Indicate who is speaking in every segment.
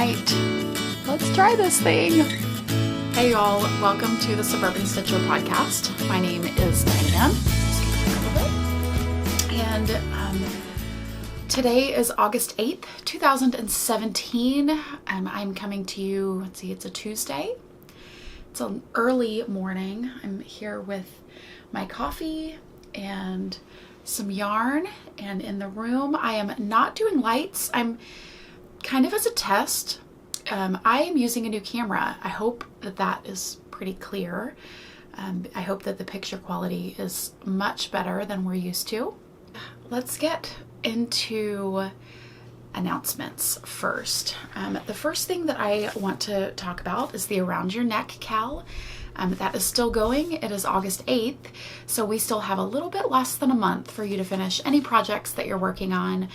Speaker 1: right, let's try this thing. Hey y'all, welcome to the Suburban Stitcher podcast. My name is Anne. And today is August 8th, 2017. I'm coming to you, let's see, it's a Tuesday. It's an early morning. I'm here with my coffee and some yarn, and in the room I am not doing lights. I'm kind of as a test. I am using a new camera. I hope that is pretty clear. I hope that the picture quality is much better than we're used to. Let's get into announcements first. The first thing that I want to talk about is the Around Your Neck Cal. That is still going. It is August 8th, so we still have a little bit less than a month for you to finish any projects that you're working on.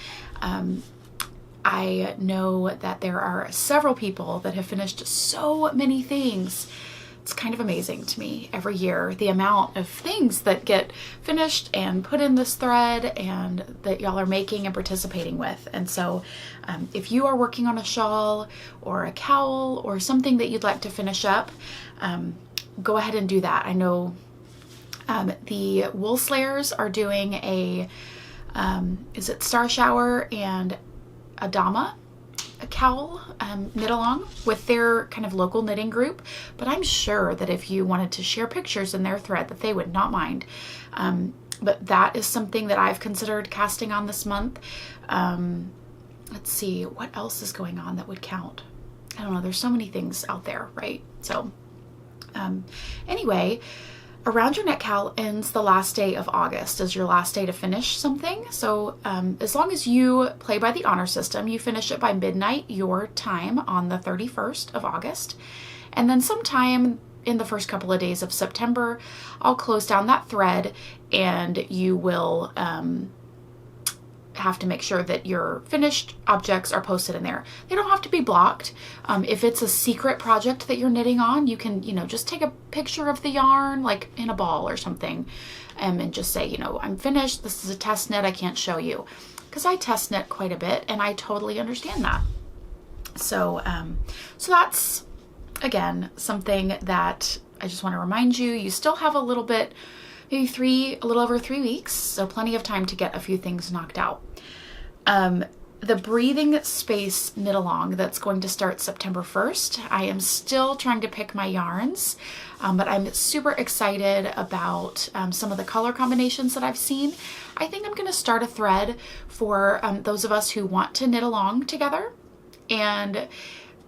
Speaker 1: I know that there are several people that have finished so many things. It's kind of amazing to me every year, the amount of things that get finished and put in this thread and that y'all are making and participating with. And so if you are working on a shawl or a cowl or something that you'd like to finish up, go ahead and do that. I know the Wool Slayers are doing a, is it Star Shower and a cowl knit along with their kind of local knitting group, but I'm sure that if you wanted to share pictures in their thread that they would not mind. But that is something that I've considered casting on this month. Let's see, what else is going on that would count? I don't know, there's so many things out there, right? So anyway, Around Your Neck Cal ends the last day of August as your last day to finish something. So as long as you play by the honor system, you finish it by midnight your time on the 31st of August. And then sometime in the first couple of days of September, I'll close down that thread and you will have to make sure that your finished objects are posted in there. They don't have to be blocked. If it's a secret project that you're knitting on, you can, just take a picture of the yarn, like in a ball or something, and just say, I'm finished. This is a test knit. I can't show you. Because I test knit quite a bit and I totally understand that. So, so that's, again, something that I just want to remind you, you still have a little bit, maybe a little over 3 weeks, so plenty of time to get a few things knocked out. The Breathing Space knit along that's going to start September 1st. I am still trying to pick my yarns, but I'm super excited about some of the color combinations that I've seen. I think I'm going to start a thread for those of us who want to knit along together, and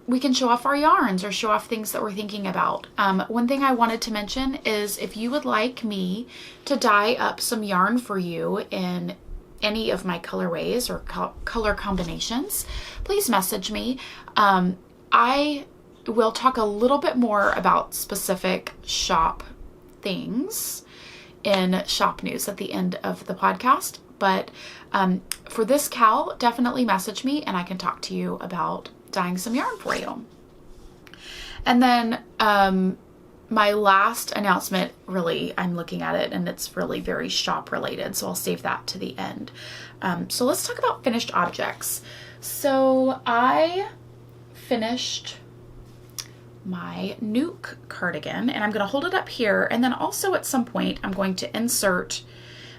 Speaker 1: we can show off our yarns or show off things that we're thinking about. One thing I wanted to mention is if you would like me to dye up some yarn for you in any of my colorways or color combinations, please message me. I will talk a little bit more about specific shop things in shop news at the end of the podcast. But for this cowl, definitely message me and I can talk to you about dyeing some yarn for you. And then my last announcement, really, I'm looking at it and it's really very shop related, so I'll save that to the end. So let's talk about finished objects. So I finished my Nuke cardigan and I'm going to hold it up here, and then also at some point I'm going to insert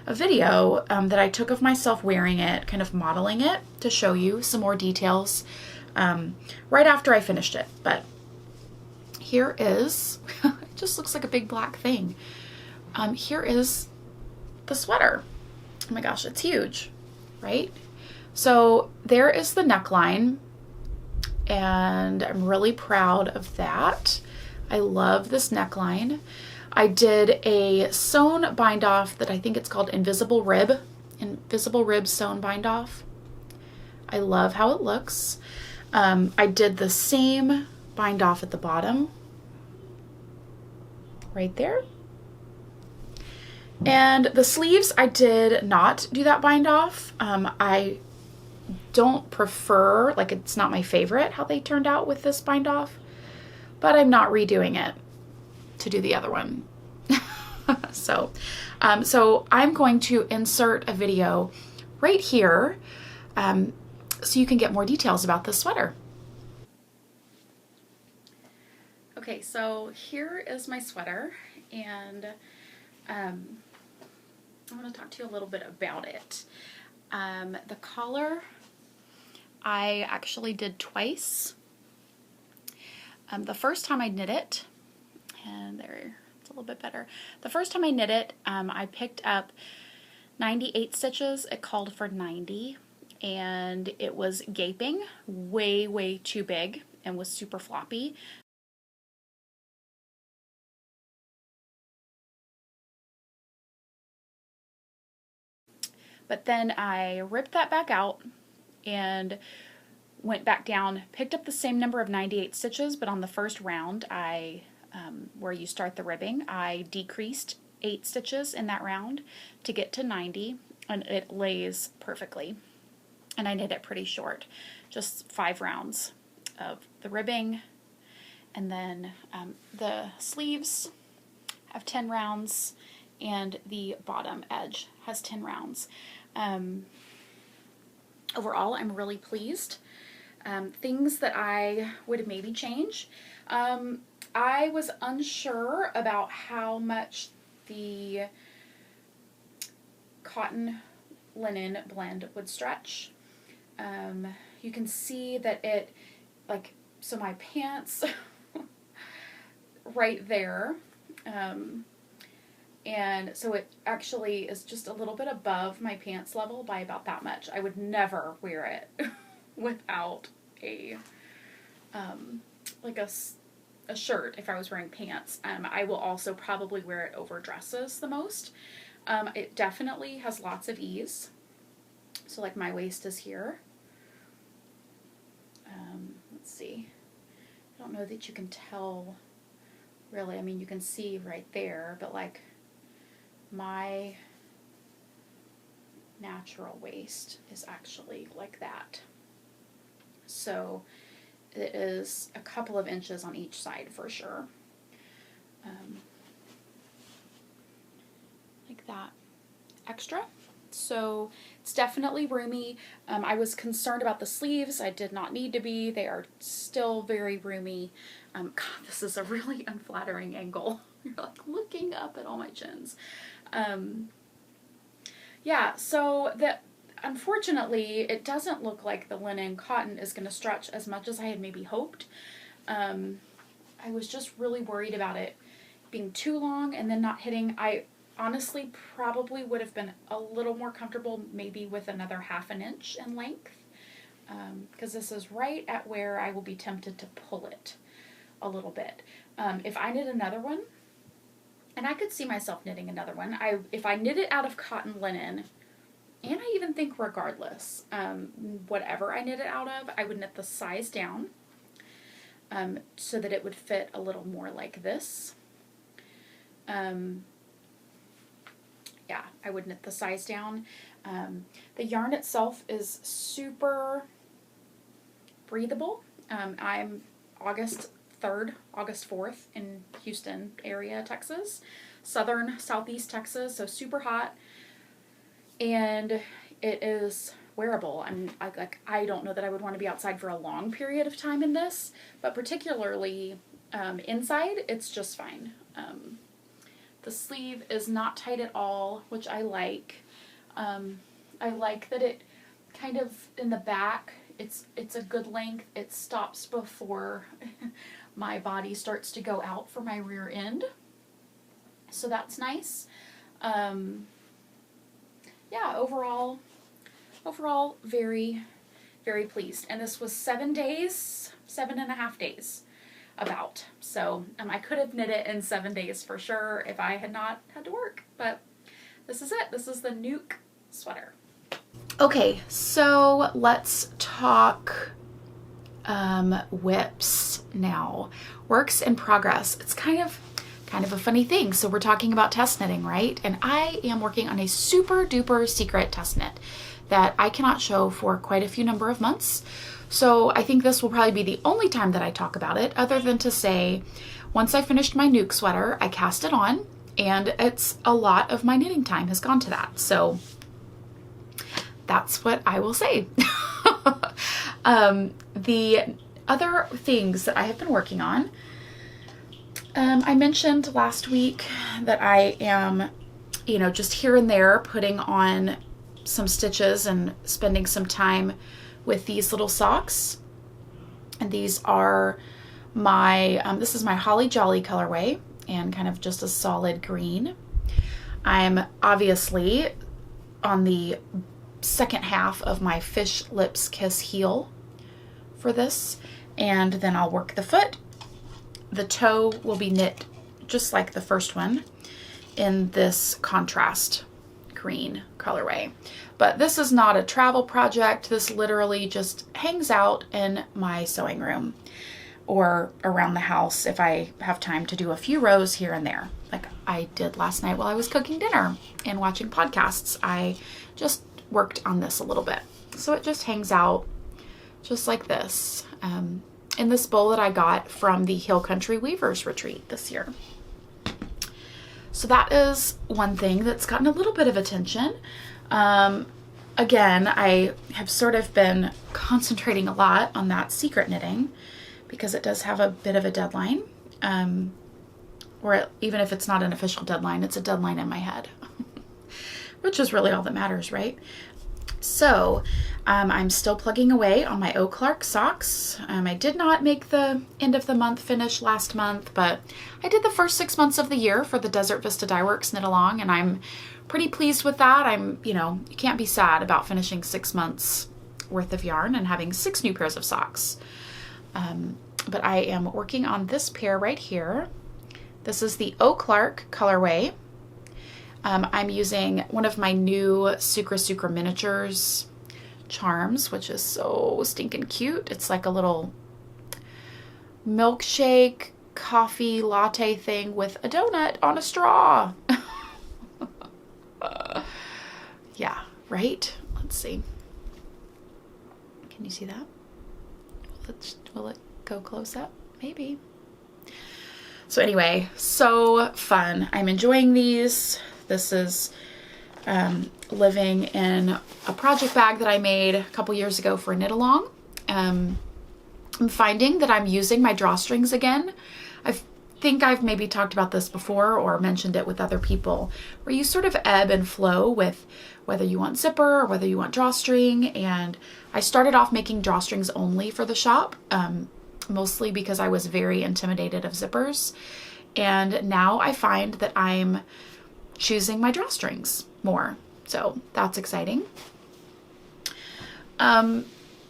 Speaker 1: a video that I took of myself wearing it, kind of modeling it, to show you some more details right after I finished it. But here is, it just looks like a big black thing. Here is the sweater. Oh my gosh, it's huge, right? So there is the neckline, and I'm really proud of that. I love this neckline. I did a sewn bind off that I think it's called Invisible Rib sewn bind off. I love how it looks. I did the same bind off at the bottom, right there. And the sleeves, I did not do that bind off. I don't prefer, like, it's not my favorite how they turned out with this bind off, but I'm not redoing it to do the other one. So I'm going to insert a video right here so you can get more details about this sweater. Okay, so here is my sweater, and I want to talk to you a little bit about it. The collar, I actually did twice. The first time I knit it, and there, it's a little bit better. The first time I knit it, I picked up 98 stitches. It called for 90, and it was gaping, way, way too big, and was super floppy. But then I ripped that back out and went back down, picked up the same number of 98 stitches, but on the first round, where you start the ribbing, I decreased 8 stitches in that round to get to 90, and it lays perfectly. And I knit it pretty short, just 5 rounds of the ribbing, and then the sleeves have 10 rounds, and the bottom edge has 10 rounds. Overall, I'm really pleased. Things that I would maybe change. I was unsure about how much the cotton linen blend would stretch. You can see that it, like, so my pants right there, and so it actually is just a little bit above my pants level by about that much. I would never wear it without a like a shirt if I was wearing pants. I will also probably wear it over dresses the most. It definitely has lots of ease. So like my waist is here. Let's see. I don't know that you can tell really. I mean, you can see right there, but like my natural waist is actually like that. So it is a couple of inches on each side for sure. Like that extra. So it's definitely roomy. I was concerned about the sleeves. I did not need to be. They are still very roomy. God, this is a really unflattering angle. You're like looking up at all my chins. Yeah, so that unfortunately it doesn't look like the linen cotton is going to stretch as much as I had maybe hoped. I was just really worried about it being too long and then not hitting. I honestly probably would have been a little more comfortable maybe with another ½ inch in length, because this is right at where I will be tempted to pull it a little bit. If I knit another one, and I could see myself knitting another one, if I knit it out of cotton linen, and I even think regardless, whatever I knit it out of, I would knit the size down so that it would fit a little more like this. Yeah, I would knit the size down. The yarn itself is super breathable. I'm August 3rd, August 4th in Houston area, Texas, southeast Texas, so super hot, and it is wearable. I don't know that I would want to be outside for a long period of time in this, but particularly inside, it's just fine. The sleeve is not tight at all, which I like. I like that it kind of in the back, it's a good length. It stops before my body starts to go out for my rear end. So that's nice. Yeah, overall very, very pleased. And this was 7 days, 7.5 days about. So I could have knit it in 7 days for sure if I had not had to work, but this is it. This is the Nuke sweater. Okay, so let's talk whips now. Works in progress. It's kind of a funny thing. So we're talking about test knitting, right? And I am working on a super duper secret test knit that I cannot show for quite a few number of months. So I think this will probably be the only time that I talk about it, other than to say, once I finished my Nuke sweater, I cast it on, and it's a lot of my knitting time has gone to that. So that's what I will say. The other things that I have been working on, I mentioned last week that I am, just here and there putting on some stitches and spending some time with these little socks. And these are this is my Holly Jolly colorway and kind of just a solid green. I'm obviously on the second half of my Fish Lips Kiss heel for this, and then I'll work the foot. The toe will be knit just like the first one in this contrast green colorway. But this is not a travel project. This literally just hangs out in my sewing room or around the house if I have time to do a few rows here and there, like I did last night while I was cooking dinner and watching podcasts. I just worked on this a little bit. So it just hangs out just like this in this bowl that I got from the Hill Country Weavers Retreat this year. So that is one thing that's gotten a little bit of attention. Again, I have sort of been concentrating a lot on that secret knitting because it does have a bit of a deadline. Even if it's not an official deadline, it's a deadline in my head, which is really all that matters, right? So I'm still plugging away on my Eau Clark socks. I did not make the end of the month finish last month, but I did the first 6 months of the year for the Desert Vista Dye Works knit along, and I'm pretty pleased with that. You can't be sad about finishing 6 months worth of yarn and having 6 new pairs of socks. But I am working on this pair right here. This is the Eau Clark colorway. I'm using one of my new Sucra Sucra Miniatures charms, which is so stinking cute. It's like a little milkshake coffee latte thing with a donut on a straw. Yeah, right? Let's see. Can you see that? Will it go close up? Maybe. So anyway, so fun. I'm enjoying these. This is living in a project bag that I made a couple years ago for a knit along. I'm finding that I'm using my drawstrings again. I think I've maybe talked about this before or mentioned it with other people, where you sort of ebb and flow with whether you want zipper or whether you want drawstring. And I started off making drawstrings only for the shop, mostly because I was very intimidated of zippers. And now I find that I'm choosing my drawstrings more. So that's exciting.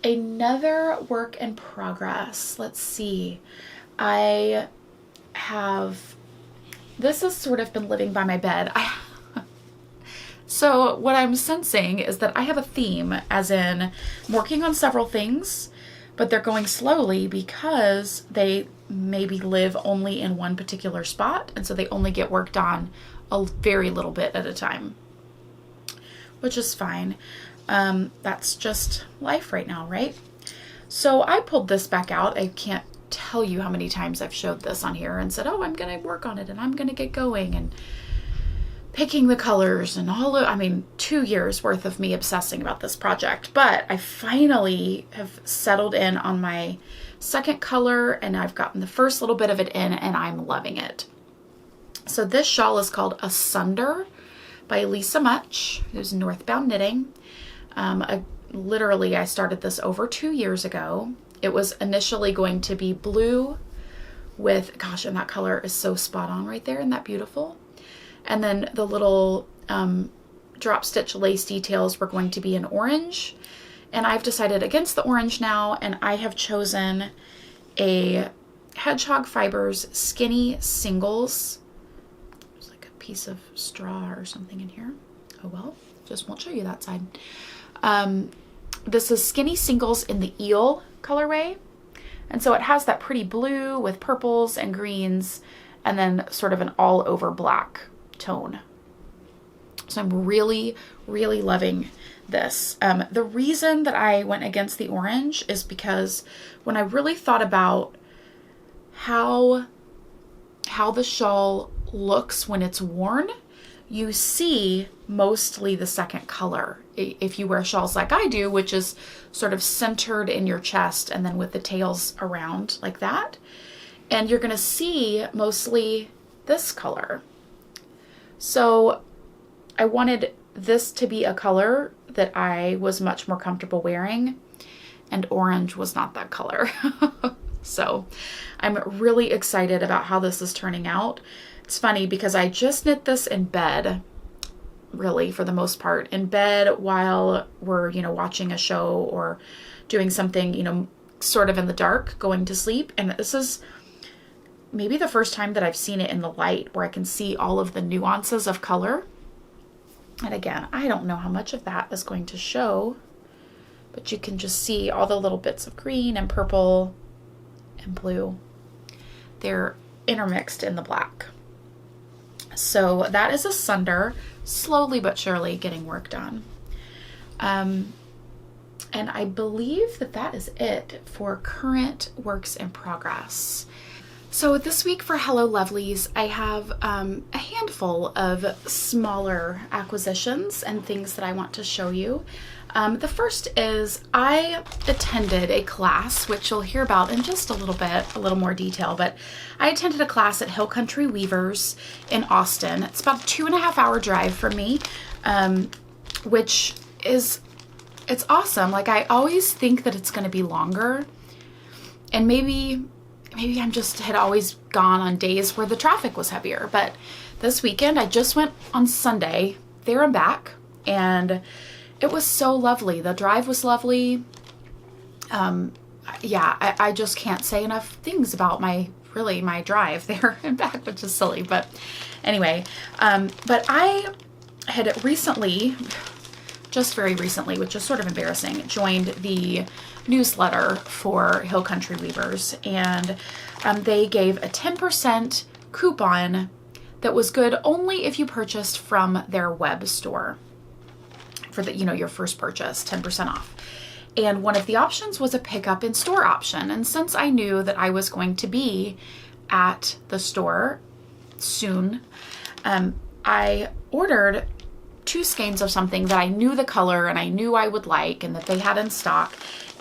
Speaker 1: Another work in progress. Let's see. This has sort of been living by my bed. So what I'm sensing is that I have a theme, as in I'm working on several things, but they're going slowly because they maybe live only in one particular spot. And so they only get worked on a very little bit at a time, which is fine. That's just life right now, right? So I pulled this back out. I can't tell you how many times I've showed this on here and said, oh, I'm going to work on it and I'm going to get going and picking the colors and 2 years worth of me obsessing about this project. But I finally have settled in on my second color and I've gotten the first little bit of it in and I'm loving it. So this shawl is called Asunder by Lisa Much, who's Northbound Knitting. Literally, I started this over 2 years ago. It was initially going to be blue with, gosh, and that color is so spot on right there. Isn't that beautiful? And then the little drop stitch lace details were going to be in orange. And I've decided against the orange now, and I have chosen a Hedgehog Fibers Skinny Singles. There's like a piece of straw or something in here. Oh well, just won't show you that side. This is Skinny Singles in the Eel colorway. And so it has that pretty blue with purples and greens and then sort of an all over black tone. So I'm really, really loving this. The reason that I went against the orange is because when I really thought about how the shawl looks when it's worn, you see mostly the second color. If you wear shawls like I do, which is sort of centered in your chest and then with the tails around like that. And you're gonna see mostly this color. So I wanted this to be a color that I was much more comfortable wearing, and orange was not that color. So I'm really excited about how this is turning out. It's funny because I just knit this in bed, really, for the most part, in bed while we're, watching a show or doing something, sort of in the dark, going to sleep. And this is maybe the first time that I've seen it in the light where I can see all of the nuances of color. And again, I don't know how much of that is going to show, but you can just see all the little bits of green and purple and blue. They're intermixed in the black. So that is a sunder, slowly but surely getting work done. And I believe that that is it for current works in progress. So this week for Hello Lovelies, I have a handful of smaller acquisitions and things that I want to show you. The first is I attended a class, which you'll hear about in just a little bit, a little more detail, but I attended a class at Hill Country Weavers in Austin. It's about a 2.5-hour drive from me, which is, it's awesome. Like, I always think that it's going to be longer, and maybe I'm just had always gone on days where the traffic was heavier, but this weekend I just went on Sunday there and back, and it was so lovely. The drive was lovely. Yeah, I just can't say enough things about my drive there and back, which is silly, but anyway, but I had recently, just very recently, which is sort of embarrassing, joined the newsletter for Hill Country Weavers, and they gave a 10% coupon that was good only if you purchased from their web store for the, your first purchase, 10% off. And one of the options was a pickup in store option. And since I knew that I was going to be at the store soon, I ordered 2 skeins of something that I knew the color and I knew I would like and that they had in stock.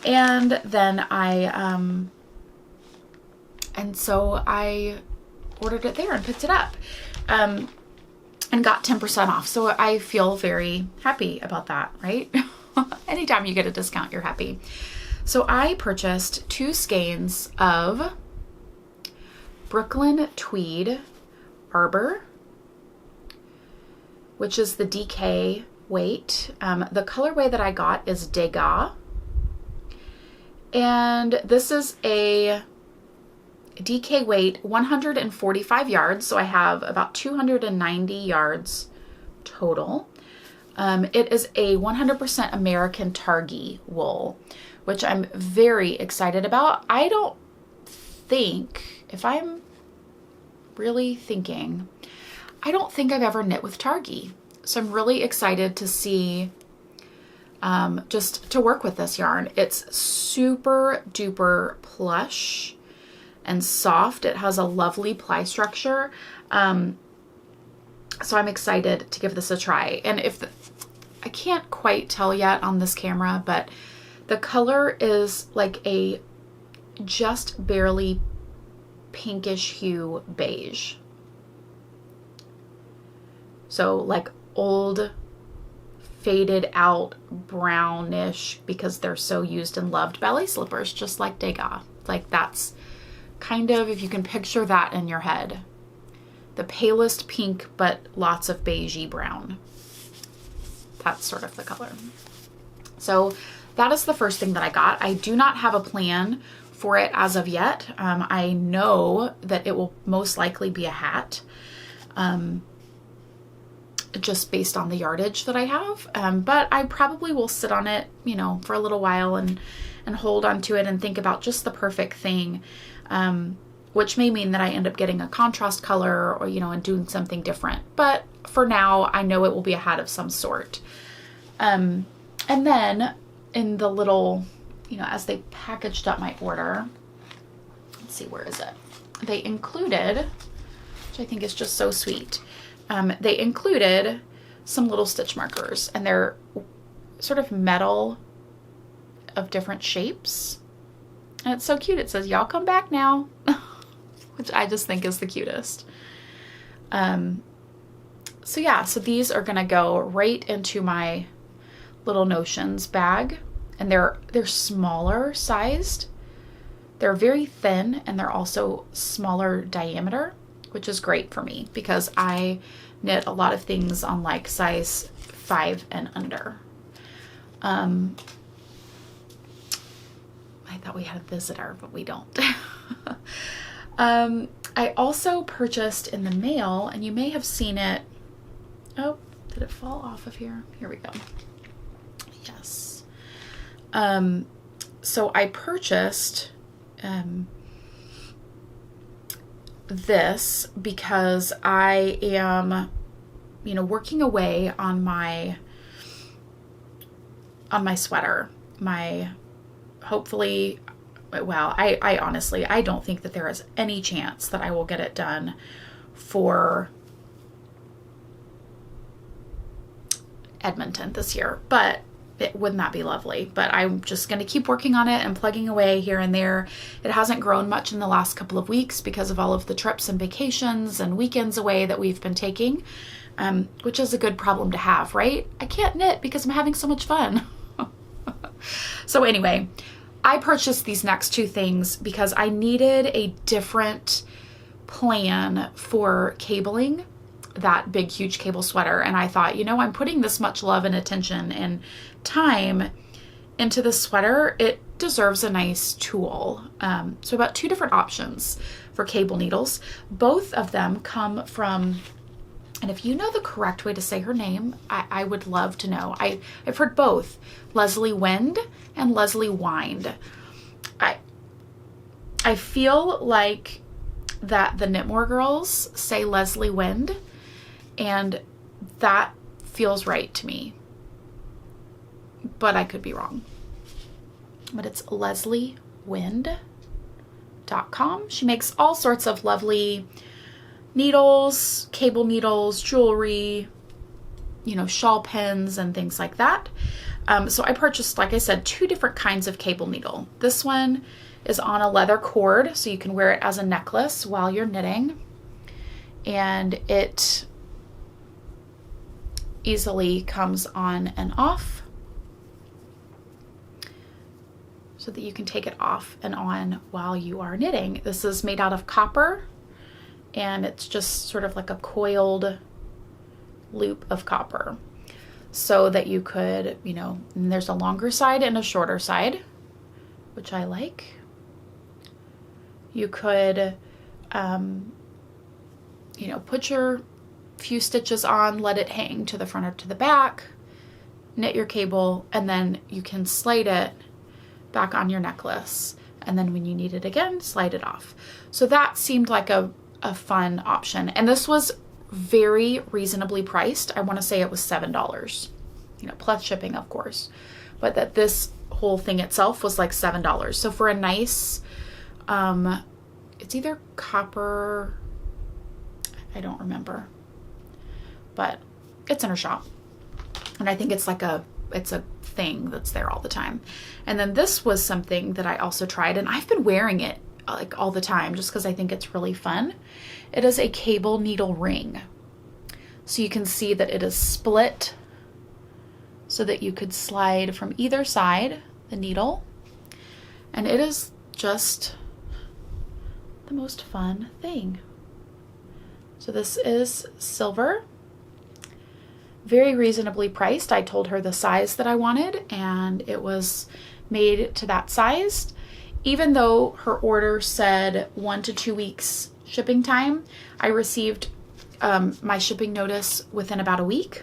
Speaker 1: And then so I ordered it there and picked it up, and got 10% off. So I feel very happy about that, right? Anytime you get a discount, you're happy. So I purchased 2 skeins of Brooklyn Tweed Arbor, which is the DK weight. The colorway that I got is Degas. And this is a DK weight 145 yards. So I have about 290 yards total. It is a 100% American Targhee wool, which I'm very excited about. I don't think, if I'm really thinking, I don't think I've ever knit with Targhee. So I'm really excited to see, just to work with this yarn. It's super duper plush and soft. It has a lovely ply structure. So I'm excited to give this a try. And I can't quite tell yet on this camera, but the color is like a just barely pinkish hue beige. So like old faded out brownish, because they're so used and loved ballet slippers, just like Degas. Like that's kind of, if you can picture that in your head, the palest pink, but lots of beigey brown. That's sort of the color. So that is the first thing that I got. I do not have a plan for it as of yet. I know that it will most likely be a hat, just based on the yardage that I have. But I probably will sit on it, for a little while and hold on to it and think about just the perfect thing, which may mean that I end up getting a contrast color or, and doing something different. But for now, I know it will be a hat of some sort. And then in the little, as they packaged up my order, let's see, where is it? They included, which I think is just so sweet, they included some little stitch markers, and they're sort of metal of different shapes. And it's so cute. It says, "Y'all come back now." which I just think is the cutest. So yeah, so these are gonna go right into my little notions bag, and they're smaller sized. They're very thin, and they're also smaller diameter, which is great for me because I knit a lot of things on like size 5 and under. I thought we had a visitor, but we don't. I also purchased in the mail, and you may have seen it. Oh, did it fall off of here? Here we go. Yes. So I purchased this because I am, working away on my sweater. Hopefully, well, I honestly, I don't think that there is any chance that I will get it done for Edmonton this year, but wouldn't that be lovely? But I'm just going to keep working on it and plugging away here and there. It hasn't grown much in the last couple of weeks because of all of the trips and vacations and weekends away that we've been taking, which is a good problem to have, right? I can't knit because I'm having so much fun. So anyway, I purchased these next two things because I needed a different plan for cabling that big, huge cable sweater. And I thought, I'm putting this much love and attention and time into the sweater. It deserves a nice tool. So about 2 different options for cable needles. Both of them come from, and if you know the correct way to say her name, I would love to know. I've heard both, Leslie Wind and Leslie Wind. I feel like that the Knitmore girls say Leslie Wind, and that feels right to me, but I could be wrong. But it's lesliewind.com. She makes all sorts of lovely needles, cable needles, jewelry, shawl pins and things like that. So I purchased, like I said, 2 different kinds of cable needle. This one is on a leather cord, so you can wear it as a necklace while you're knitting. And it easily comes on and off so that you can take it off and on while you are knitting. This is made out of copper, and it's just sort of like a coiled loop of copper so that you could, and there's a longer side and a shorter side, which I like. You could, put your few stitches on, let it hang to the front or to the back, knit your cable, and then you can slide it back on your necklace. And then when you need it again, slide it off. So that seemed like a fun option. And this was very reasonably priced. I want to say it was $7, plus shipping, of course, but that this whole thing itself was like $7. So for a nice, it's either copper, I don't remember, but it's in her shop. And I think it's a thing that's there all the time. And then this was something that I also tried, and I've been wearing it like all the time just because I think it's really fun. It is a cable needle ring. So you can see that it is split so that you could slide from either side the needle. And it is just the most fun thing. So this is silver, very reasonably priced. I told her the size that I wanted, and it was made to that size. Even though her order said 1 to 2 weeks shipping time, I received my shipping notice within about a week.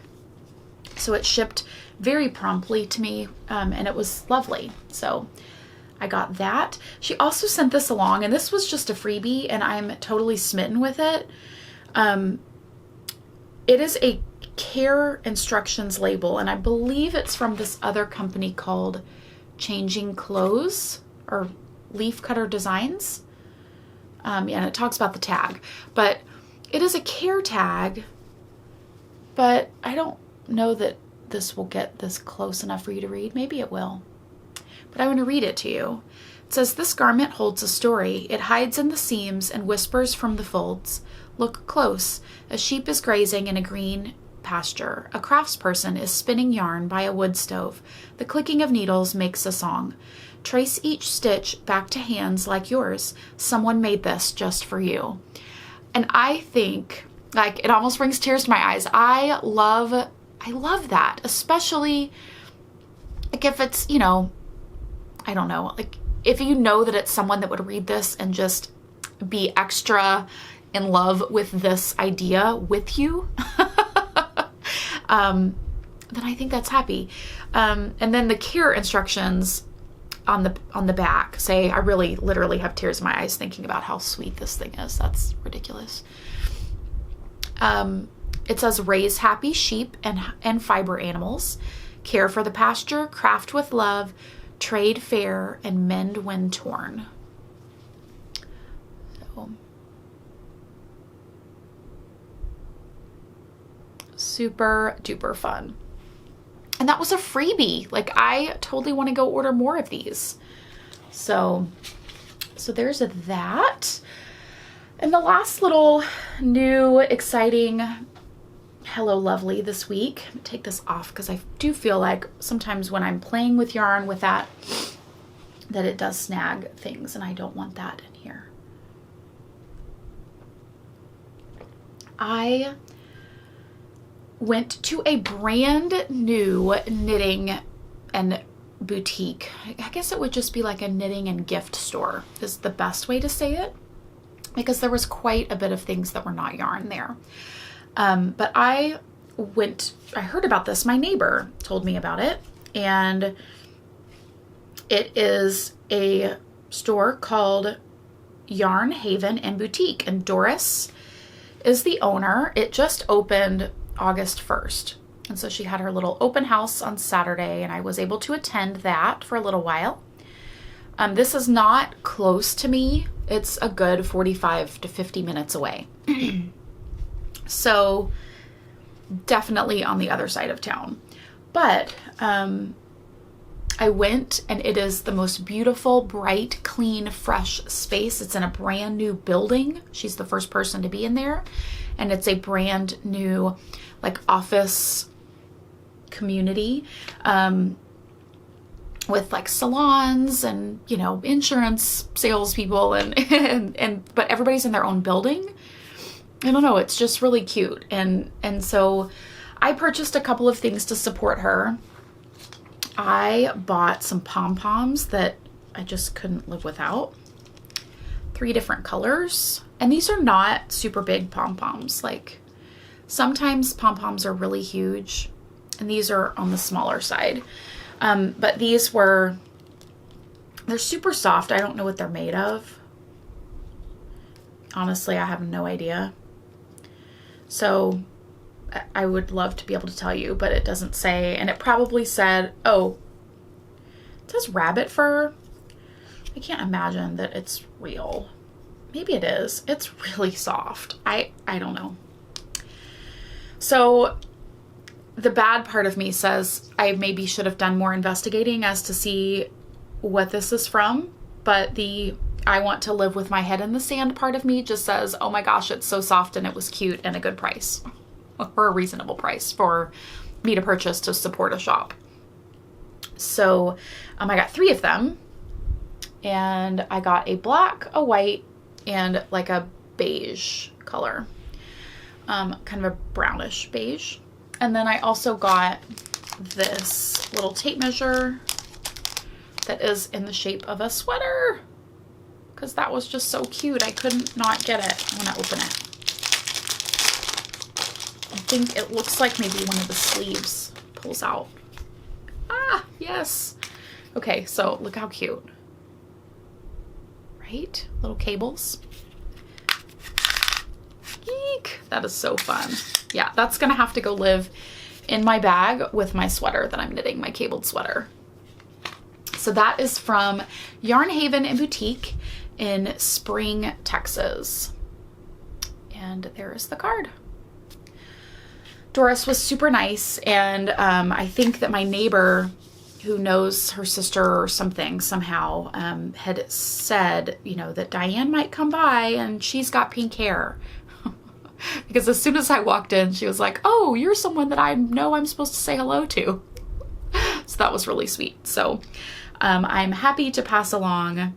Speaker 1: So it shipped very promptly to me, and it was lovely. So I got that. She also sent this along, and this was just a freebie, and I'm totally smitten with it. It is a care instructions label, and I believe it's from this other company called Changing Clothes or Leaf Cutter Designs. And it talks about the tag, but it is a care tag, but I don't know that this will get this close enough for you to read. Maybe it will, but I want to read it to you. It says, this garment holds a story. It hides in the seams and whispers from the folds. Look close. A sheep is grazing in a green pasture. A craftsperson is spinning yarn by a wood stove. The clicking of needles makes a song. Trace each stitch back to hands like yours. Someone made this just for you. And I think, like, it almost brings tears to my eyes. I love that, especially like if it's, you know, I don't know, like if you know that it's someone that would read this and just be extra in love with this idea with you, then I think that's happy. And then the care instructions on the back say, I really literally have tears in my eyes thinking about how sweet this thing is. That's ridiculous. It says, raise happy sheep and fiber animals, care for the pasture, craft with love, trade fair, and mend when torn. So, super duper fun. And that was a freebie. Like, I totally want to go order more of these. So there's that. And the last little new exciting Hello Lovely this week. Take this off because I do feel like sometimes when I'm playing with yarn with that it does snag things, and I don't want that in here. I went to a brand new knitting and boutique. I guess it would just be like a knitting and gift store is the best way to say it, because there was quite a bit of things that were not yarn there. But I heard about this. My neighbor told me about it, and it is a store called Yarn Haven and Boutique, and Doris is the owner. It just opened August 1st. And so she had her little open house on Saturday, and I was able to attend that for a little while. This is not close to me. It's a good 45 to 50 minutes away. So definitely on the other side of town. But I went, and it is the most beautiful, bright, clean, fresh space. It's in a brand new building. She's the first person to be in there. And it's a brand new, like, office community with like salons and, you know, insurance salespeople and but everybody's in their own building. I don't know, it's just really cute. And so I purchased a couple of things to support her. I bought some pom-poms that I just couldn't live without. 3 different colors. And these are not super big pom-poms. Like, sometimes pom-poms are really huge, and these are on the smaller side. But these they're super soft. I don't know what they're made of. Honestly, I have no idea. So I would love to be able to tell you, but it doesn't say. And it probably said, oh, it says rabbit fur. I can't imagine that it's real. Maybe it is. It's really soft. I don't know. So the bad part of me says I maybe should have done more investigating as to see what this is from. But the I want to live with my head in the sand part of me just says, oh my gosh, it's so soft and it was cute and a good price. Or a reasonable price for me to purchase to support a shop. So I got 3 of them. And I got a black, a white, and like a beige color. Kind of a brownish beige. And then I also got this little tape measure that is in the shape of a sweater, because that was just so cute. I couldn't not get it when I open it. I think it looks like maybe one of the sleeves pulls out. Ah, yes. Okay, so look how cute. Right? Little cables. Eek! That is so fun. Yeah, that's gonna have to go live in my bag with my sweater that I'm knitting, my cabled sweater. So that is from Yarn Haven and Boutique in Spring, Texas. And there is the card. Doris was super nice, and I think that my neighbor who knows her sister or something somehow, had said, you know, that Diane might come by and she's got pink hair. Because as soon as I walked in, she was like, oh, you're someone that I know I'm supposed to say hello to. So that was really sweet. So I'm happy to pass along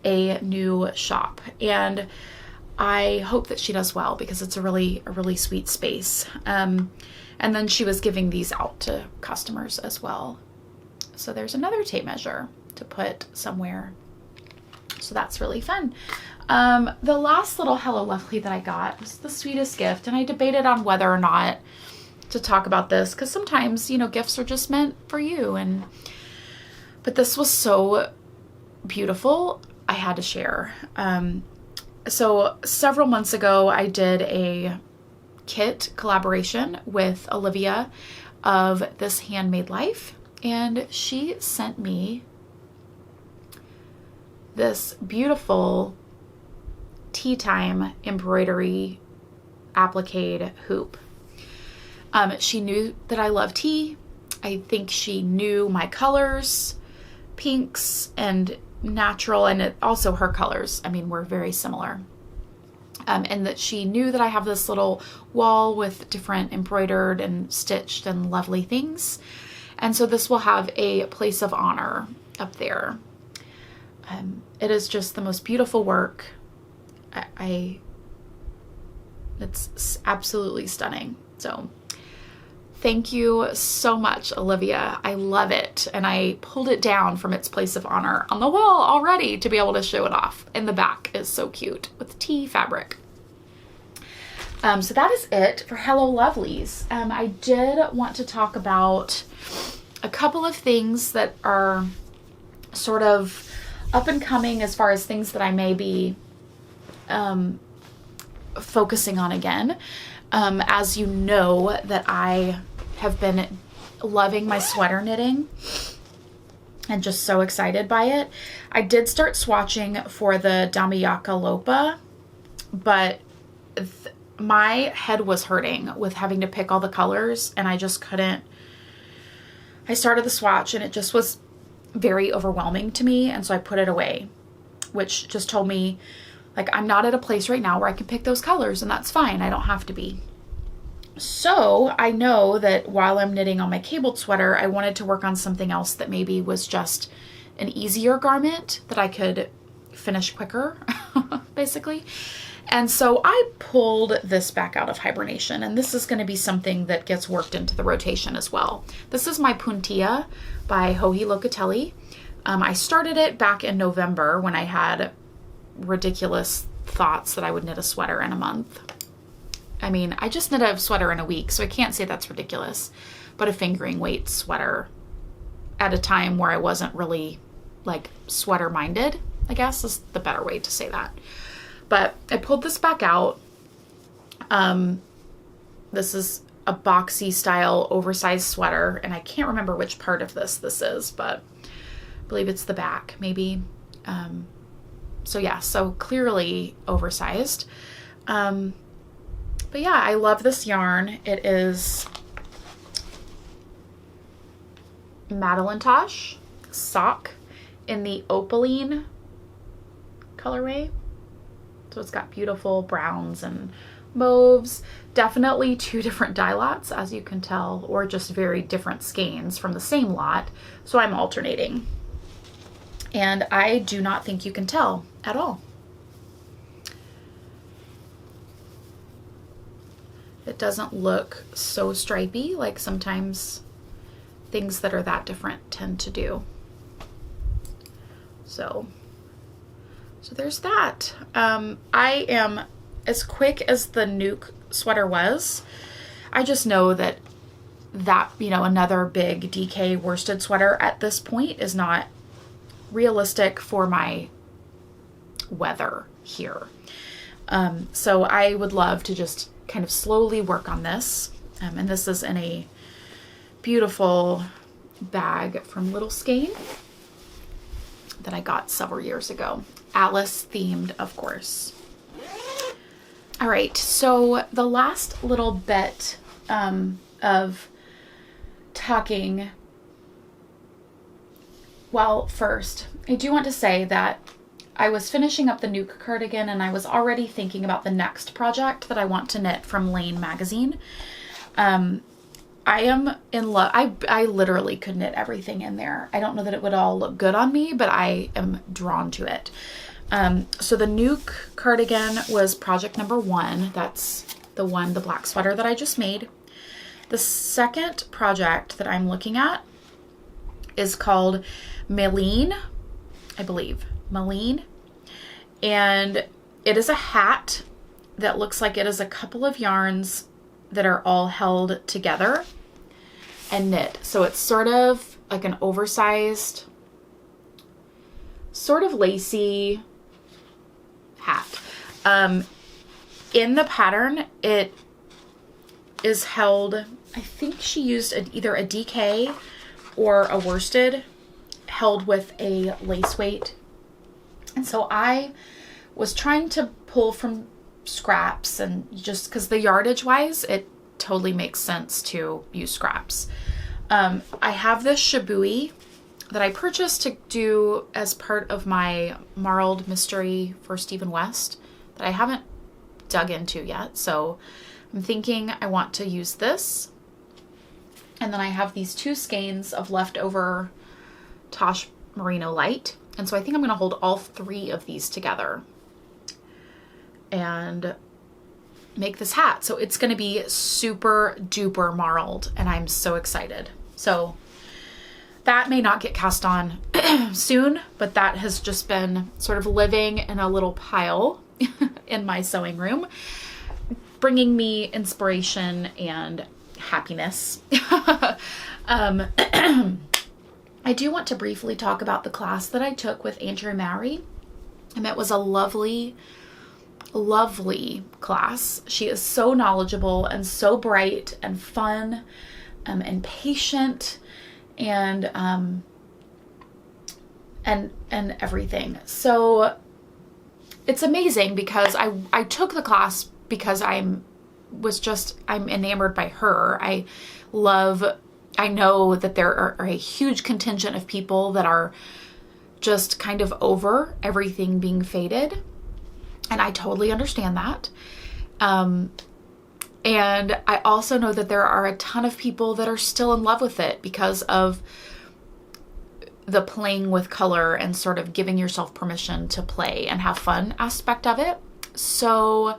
Speaker 1: a new shop, and I hope that she does well, because it's a really sweet space. And then she was giving these out to customers as well. So there's another tape measure to put somewhere. So that's really fun. The last little Hello Lovely that I got was the sweetest gift, and I debated on whether or not to talk about this, because sometimes, you know, gifts are just meant for you. But this was so beautiful, I had to share. So several months ago, I did a kit collaboration with Olivia of This Handmade Life, and she sent me this beautiful tea time embroidery applique hoop. She knew that I love tea. I think she knew my colors, pinks and natural, and also her colors, I mean, were very similar. And that she knew that I have this little wall with different embroidered and stitched and lovely things. And so this will have a place of honor up there. It is just the most beautiful work. It's absolutely stunning. So thank you so much, Olivia. I love it. And I pulled it down from its place of honor on the wall already to be able to show it off. And the back is so cute with tea fabric. So that is it for Hello Lovelies. I did want to talk about a couple of things that are sort of up and coming as far as things that I may be focusing on again. As you know, that I have been loving my sweater knitting and just so excited by it. I did start swatching for the Damiaka Lopa, but my head was hurting with having to pick all the colors, and I just couldn't. I started the swatch and it just was very overwhelming to me, and so I put it away, which just told me, like, I'm not at a place right now where I can pick those colors, and that's fine. I don't have to be. So I know that while I'm knitting on my cabled sweater, I wanted to work on something else that maybe was just an easier garment that I could finish quicker, basically. And so I pulled this back out of hibernation, and this is going to be something that gets worked into the rotation as well. This is my Puntilla by Joji Locatelli. I started it back in November when I had ridiculous thoughts that I would knit a sweater in a month. I mean, I just knit a sweater in a week, so I can't say that's ridiculous, but a fingering weight sweater at a time where I wasn't really like sweater minded, I guess is the better way to say that. But I pulled this back out. This is a boxy style oversized sweater, and I can't remember which part of this is, but I believe it's the back maybe. So yeah, so clearly oversized. But yeah, I love this yarn. It is Madeline Tosh sock in the opaline colorway. So it's got beautiful browns and mauves, definitely two different dye lots, as you can tell, or just very different skeins from the same lot. So I'm alternating. And I do not think you can tell at all. It doesn't look so stripy like sometimes things that are that different tend to do. So there's that. I am as quick as the Nuke sweater was. I just know that, you know, another big DK worsted sweater at this point is not realistic for my weather here. So I would love to just kind of slowly work on this. And this is in a beautiful bag from Little Skein that I got several years ago. Alice themed, of course. All right, so the last little bit of talking Well, first, I do want to say that I was finishing up the Nuke cardigan and I was already thinking about the next project that I want to knit from Lane magazine. I am in love. I literally could knit everything in there. I don't know that it would all look good on me, but I am drawn to it. So the Nuke cardigan was project number 1. That's the black sweater that I just made. The second project that I'm looking at is called Maline, I believe. Maline. And it is a hat that looks like it is a couple of yarns that are all held together and knit. So it's sort of like an oversized, sort of lacy hat. In the pattern, it is held, I think she used either a DK or a worsted held with a lace weight. And so I was trying to pull from scraps, and just because the yardage wise, it totally makes sense to use scraps. I have this shabui that I purchased to do as part of my Marled mystery for Stephen West that I haven't dug into yet. So I'm thinking I want to use this. And then I have these 2 skeins of leftover Tosh Merino Light. And so I think I'm going to hold all 3 of these together and make this hat. So it's going to be super duper marled, and I'm so excited. So that may not get cast on soon, but that has just been sort of living in a little pile in my sewing room, bringing me inspiration and happiness. I do want to briefly talk about the class that I took with Andrea Mowry, and it was a lovely, lovely class. She is so knowledgeable and so bright and fun, and patient, and everything. So it's amazing because I took the class because I'm enamored by her. I know that there are a huge contingent of people that are just kind of over everything being faded. And I totally understand that. And I also know that there are a ton of people that are still in love with it because of the playing with color and sort of giving yourself permission to play and have fun aspect of it. So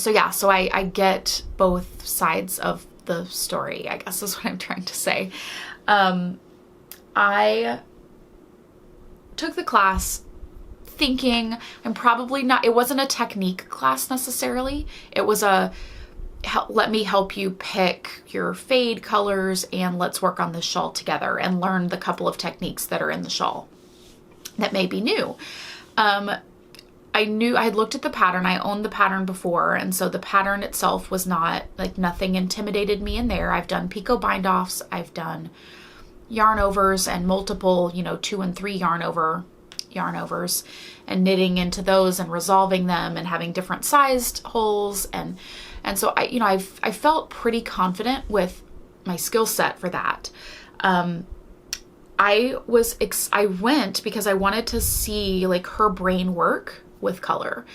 Speaker 1: yeah, so I get both sides of the story, I guess is what I'm trying to say. I took the class thinking I'm probably not, it wasn't a technique class necessarily. It was let me help you pick your fade colors and let's work on this shawl together and learn the couple of techniques that are in the shawl that may be new. I knew I had looked at the pattern. I owned the pattern before. And so the pattern itself was not like, nothing intimidated me in there. I've done picot bind offs. I've done yarn overs and multiple, 2 and 3 yarn overs and knitting into those and resolving them and having different sized holes. And so I felt pretty confident with my skill set for that. I went because I wanted to see like her brain work with color,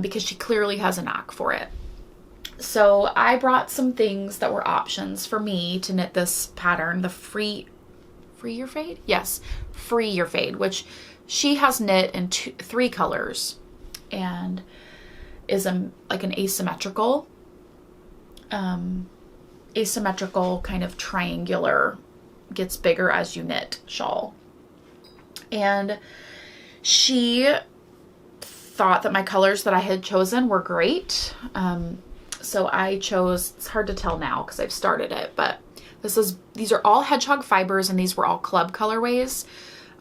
Speaker 1: because she clearly has a knack for it. So I brought some things that were options for me to knit this pattern, the Free Your Fade? Yes, Free Your Fade, which she has knit in 3 colors and is like an asymmetrical kind of triangular, gets bigger as you knit shawl. And she thought that my colors that I had chosen were great. So I chose, it's hard to tell now because I've started it, but these are all hedgehog fibers, and these were all club colorways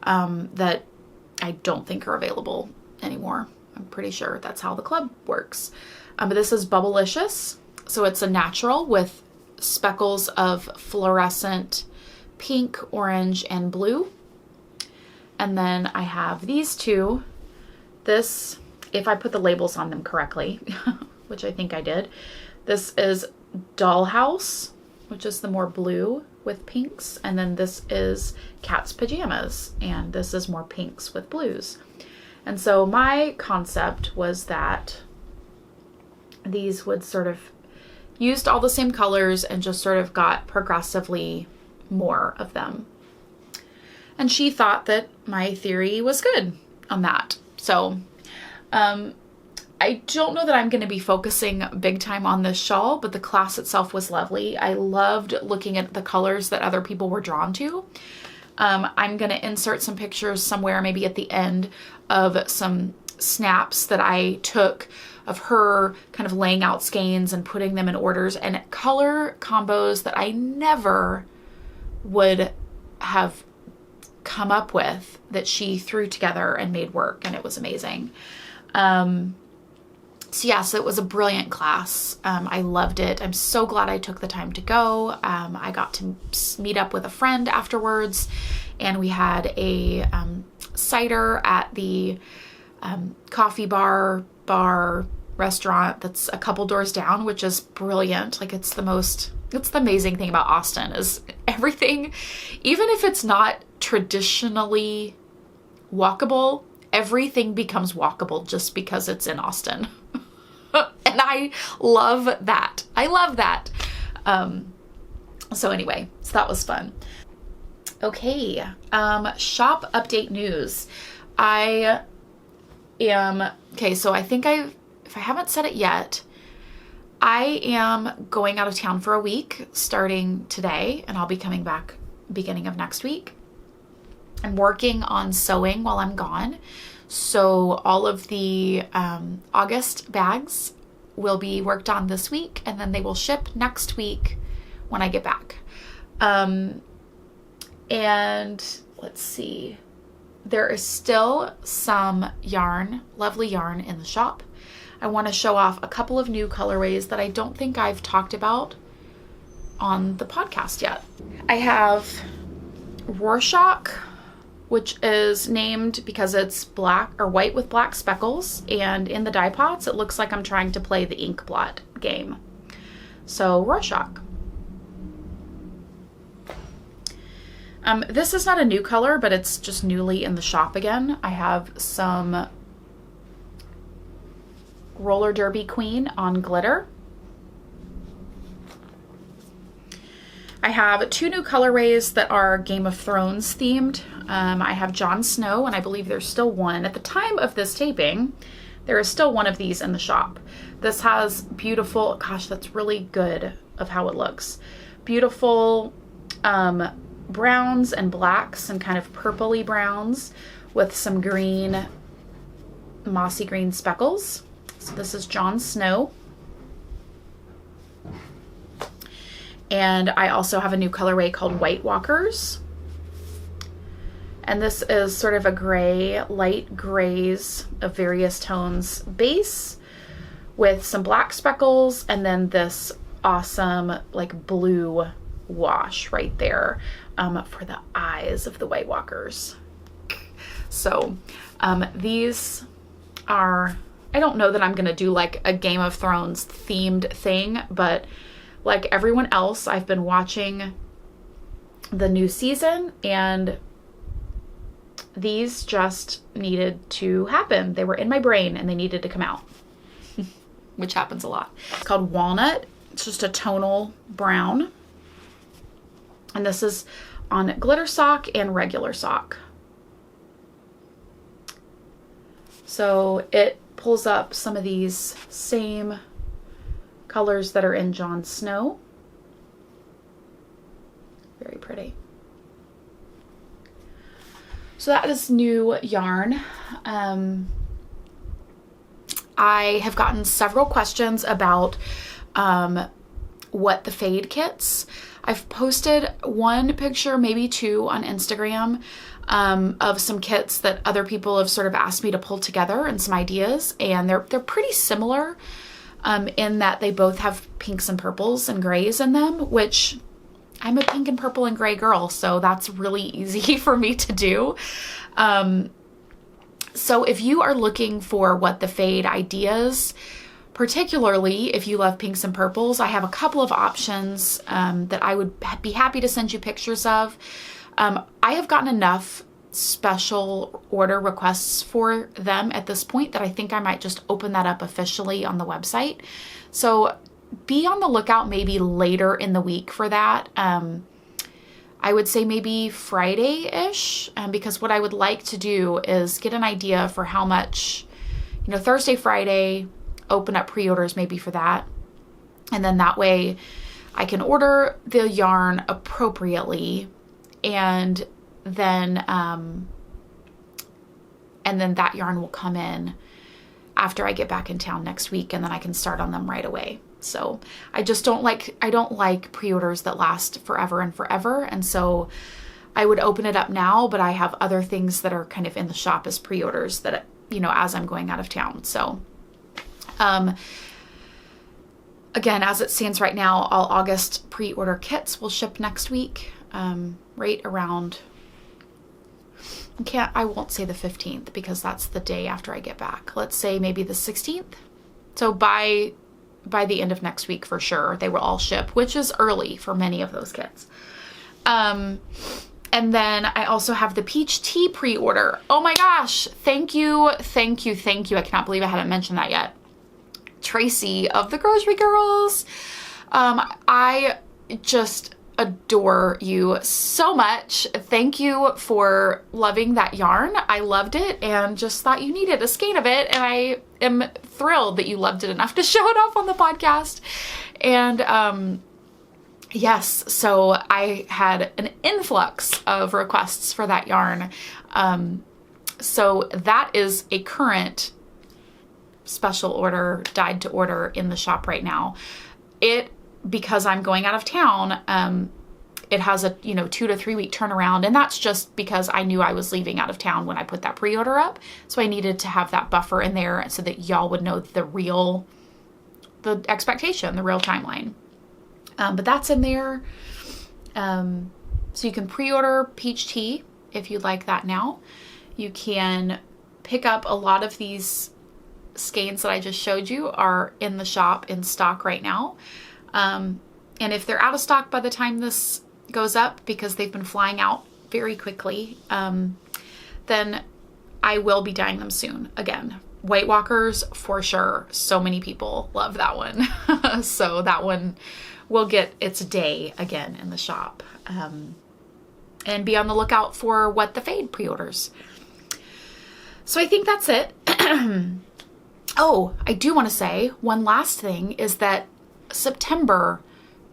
Speaker 1: that I don't think are available anymore. I'm pretty sure that's how the club works. But this is Bubblicious. So it's a natural with speckles of fluorescent pink, orange, and blue. And then I have these 2. This, if I put the labels on them correctly, which I think I did, this is Dollhouse, which is the more blue with pinks. And then this is Cat's Pajamas, and this is more pinks with blues. And so my concept was that these would sort of used all the same colors and just sort of got progressively more of them. And she thought that my theory was good on that. So I don't know that I'm going to be focusing big time on this shawl, but the class itself was lovely. I loved looking at the colors that other people were drawn to. I'm going to insert some pictures somewhere, maybe at the end, of some snaps that I took of her kind of laying out skeins and putting them in orders, and color combos that I never would have come up with that she threw together and made work, and it was amazing. So yeah, so it was a brilliant class. I loved it. I'm so glad I took the time to go. I got to meet up with a friend afterwards, and we had a cider at the coffee bar restaurant that's a couple doors down, which is brilliant. Like, it's the amazing thing about Austin is everything, even if it's not traditionally walkable, everything becomes walkable just because it's in Austin. And I love that. So anyway, so that was fun. Okay. Shop update news. So I think if I haven't said it yet, I am going out of town for a week starting today, and I'll be coming back beginning of next week. I'm working on sewing while I'm gone. So all of the August bags will be worked on this week, and then they will ship next week when I get back. And let's see, there is still some yarn, lovely yarn in the shop. I want to show off a couple of new colorways that I don't think I've talked about on the podcast yet. I have Rorschach, which is named because it's black or white with black speckles, and in the dye pots it looks like I'm trying to play the ink blot game. So Rorschach. This is not a new color, but it's just newly in the shop again. I have some Roller Derby Queen on glitter. I have two new colorways that are Game of Thrones themed. I have Jon Snow, and I believe there's still one. At the time of this taping, there is still one of these in the shop. This has beautiful, gosh, that's really good of how it looks. Beautiful browns and blacks and kind of purpley browns with some green, mossy green speckles. So this is Jon Snow. And I also have a new colorway called White Walkers. And this is sort of a gray, light grays of various tones base with some black speckles, and then this awesome like blue wash right there for the eyes of the White Walkers. So these are, I don't know that I'm gonna do like a Game of Thrones themed thing, but like everyone else, I've been watching the new season, and these just needed to happen. They were in my brain and they needed to come out, which happens a lot. It's called Walnut. It's just a tonal brown. And this is on glitter sock and regular sock. So it pulls up some of these same colors that are in Jon Snow. Very pretty. So that is new yarn. I have gotten several questions about what the fade kits. I've posted one picture, maybe two, on Instagram of some kits that other people have sort of asked me to pull together and some ideas, and they're pretty similar in that they both have pinks and purples and grays in them, which I'm a pink and purple and gray girl, so that's really easy for me to do. So if you are looking for what the fade ideas particularly if you love pinks and purples, I have a couple of options that I would be happy to send you pictures of. I have gotten enough special order requests for them at this point that I think I might just open that up officially on the website. So be on the lookout maybe later in the week for that. I would say maybe Friday-ish, because what I would like to do is get an idea for how much, Thursday, Friday, open up pre-orders maybe for that. And then that way I can order the yarn appropriately, and then that yarn will come in after I get back in town next week, and then I can start on them right away. So I don't like pre-orders that last forever and forever. And so I would open it up now, but I have other things that are kind of in the shop as pre-orders that, as I'm going out of town. So, again, as it stands right now, all August pre-order kits will ship next week, right around, I won't say the 15th because that's the day after I get back. Let's say maybe the 16th. So by the end of next week for sure, they will all ship, which is early for many of those kits. And then I also have the peach tea pre-order. Oh my gosh. Thank you. Thank you. Thank you. I cannot believe I haven't mentioned that yet. Tracy of the Grocery Girls. I just adore you so much. Thank you for loving that yarn. I loved it and just thought you needed a skein of it. And I am thrilled that you loved it enough to show it off on the podcast. And yes, so I had an influx of requests for that yarn. So that is a current special order, dyed to order in the shop right now. Because I'm going out of town, it has a 2 to 3 week turnaround, and that's just because I knew I was leaving out of town when I put that pre-order up. So I needed to have that buffer in there so that y'all would know the expectation, the real timeline. But that's in there. So you can pre-order peach tea if you'd like that now. You can pick up a lot of these skeins that I just showed you are in the shop in stock right now. And if they're out of stock by the time this goes up, because they've been flying out very quickly, then I will be dyeing them soon. Again, White Walkers for sure. So many people love that one. So that one will get its day again in the shop. And be on the lookout for What the Fade pre-orders. So I think that's it. Oh, I do want to say one last thing is that September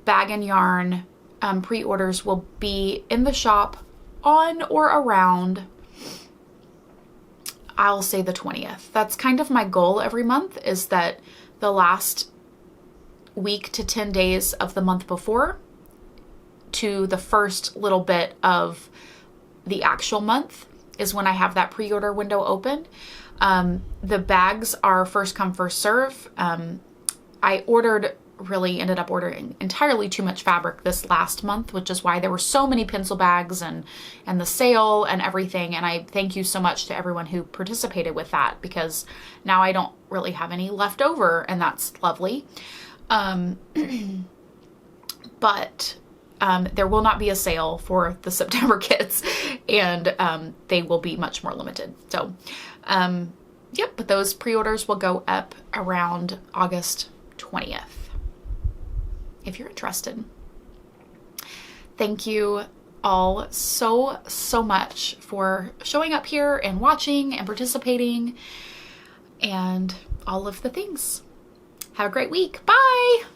Speaker 1: Bag and Yarn pre-orders will be in the shop on or around, I'll say the 20th. That's kind of my goal every month, is that the last week to 10 days of the month before to the first little bit of the actual month is when I have that pre-order window open. The bags are first come, first serve. I ended up ordering entirely too much fabric this last month, which is why there were so many pencil bags and the sale and everything. And I thank you so much to everyone who participated with that, because now I don't really have any left over, and that's lovely. But there will not be a sale for the September kits, and they will be much more limited. So, yep, but those pre-orders will go up around August 20th. If you're interested. Thank you all so much for showing up here and watching and participating and all of the things. Have a great week. Bye.